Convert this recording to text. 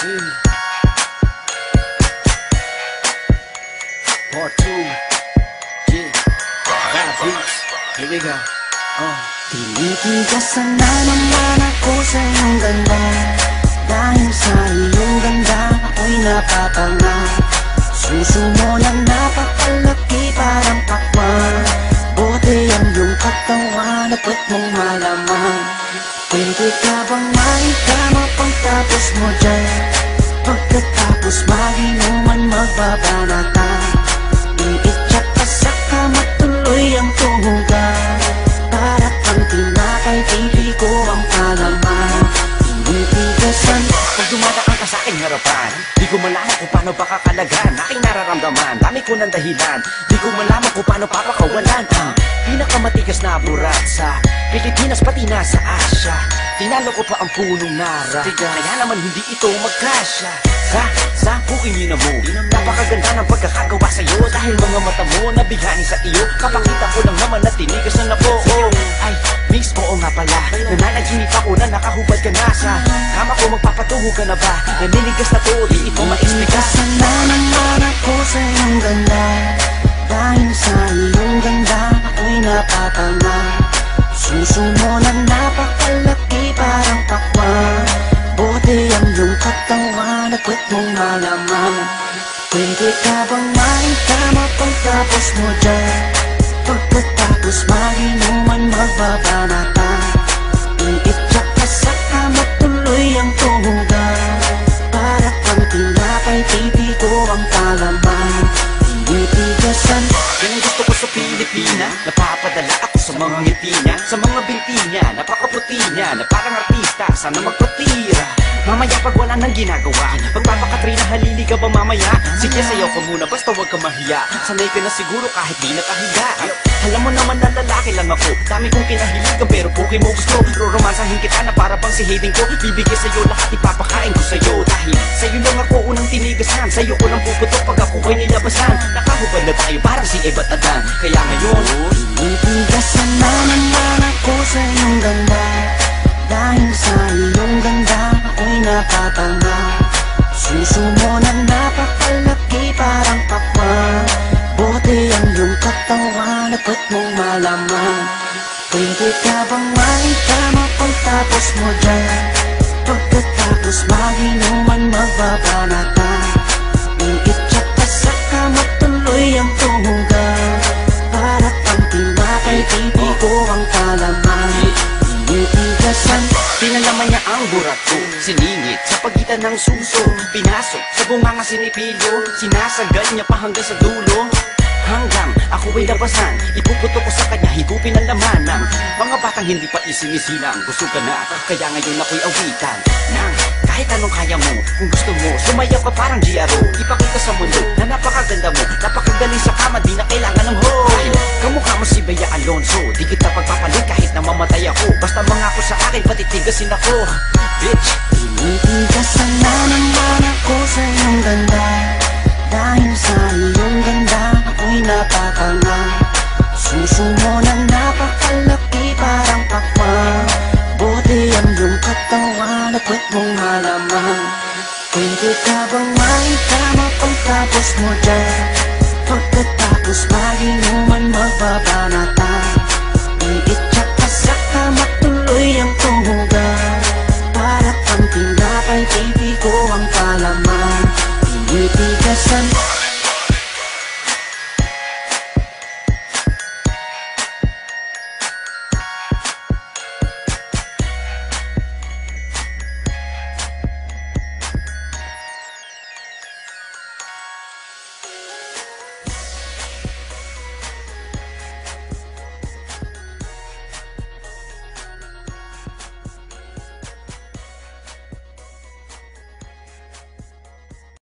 Part 2. Yeah. Rap beats. Here we go. Tinitigasan na naman ako sa iyong ganda. Dahil sa iyong ganda ako'y napapanga. Suso mo na napakalaki parang pakwan. Bote ang iyong katawan at ba't mong malaman. Pwede ka bang maikama pagtapos mo dyan? Pagkatapos maginuman magbabanatan. Iitsak ka sa kama tuloy ang tuhugan. Para kang tinapay, pipi ko ang palaman. Tinitigasan. Pag dumadaan ka sa aking harapan, di ko malaman kung paano pakakalagan aking nararamdaman. Dami ko ng dahilan, di ko malaman kung paano papakawalan ang pinakamatigas na burat sa Pilipinas pati na sa Asya. Tinalo ko pa ang punong nara, kaya naman hindi ito magkasya. Sa puingin na mo, napakaganda ng pagkakagawa sa'yo. Dahil mga mata mo nabihani sa iyo. Kapakita ko lang naman na tinigasan na po. Ay, miss, oo nga pala. Nananaginip ako na nakahubad ka na sa kama ko, magpapatuho ka na ba? Naninigas na to, di ito ma-explica. Tinitigasan na naman ako sa iyong ganda. Dahil sa iyong ganda ako'y napapanga. Suso mo na napakalaki parang pakwan. Bote ang iyong katawan at ba't mong malaman. Pwede ka bang maikama pagtapos mo dyan? Pagkatapos maginuman magbabanatan. Iitsak ka sa kama tuloy ang tuhugan. Para kang tinapay, pipi ko ang palaman. Tinitigasan. Yan ang gusto ko sa Pilipina. Napapadala ako sa mga ngiti niya, sa mga binti niya, napakaputi niya, na parang artista, sana magpatira. Mamaya pag wala nang ginagawa, pagpapakatrina, halili ka ba mamaya? Sige, sayaw ka muna, basta huwag ka mahiya. Sanay ka na siguro kahit di nakahiga. Alam mo naman na lalaki lang ako, dami kong kinahiligan pero puki mo gusto. Roromansahin kita na para bang si Hayden ko. Bibigay sa'yo lahat, ipapakain ko sa'yo. Dahil sa'yo lang ako unang tinigasan, sa'yo ko lang puputok pag ako ko'y nilabasan. Nakahubad na tayo parang si Eva at Adan. Kaya ngayon, tinitigasan na naman ako sa iyong ganda. Dahil sa iyong ganda ako'y napapanga. Suso mo na napakalaki parang pakwan. Bote ang iyong katawan at ba't mong malaman. Pwede ka bang maikama pagtapos mo dyan? Pagkatapos maginuman magbabanatan. Iitsak ka sa kama tuloy ang tuhugan. Para kang tinapay, pipi ko ang palaman. Tinitigasan. pinalaman niya ang burat ko, siningit sa pagitan ng suso. Pinasok sa bunganga sinipilyo, sinasagal niya pa hanggang sa dulo. Hanggang ako ay labasan, ipuputo ko sa kanya, higupin ang laman ng mga batang hindi pa isinisilang. Gusto ka na, kaya ngayon ako'y awitan ng kahit anong kaya mo. Kung gusto mo, sumayaw ka parang GRO. Ipakita sa mundo na napakaganda mo, napakagaling sa kama, di na kailangan ng hoe. Kamukha mo si Bea Alonso, di kita pagpapalit kahit na mamatay ako. Basta mangako sa akin, patitigasin ako. Bitch,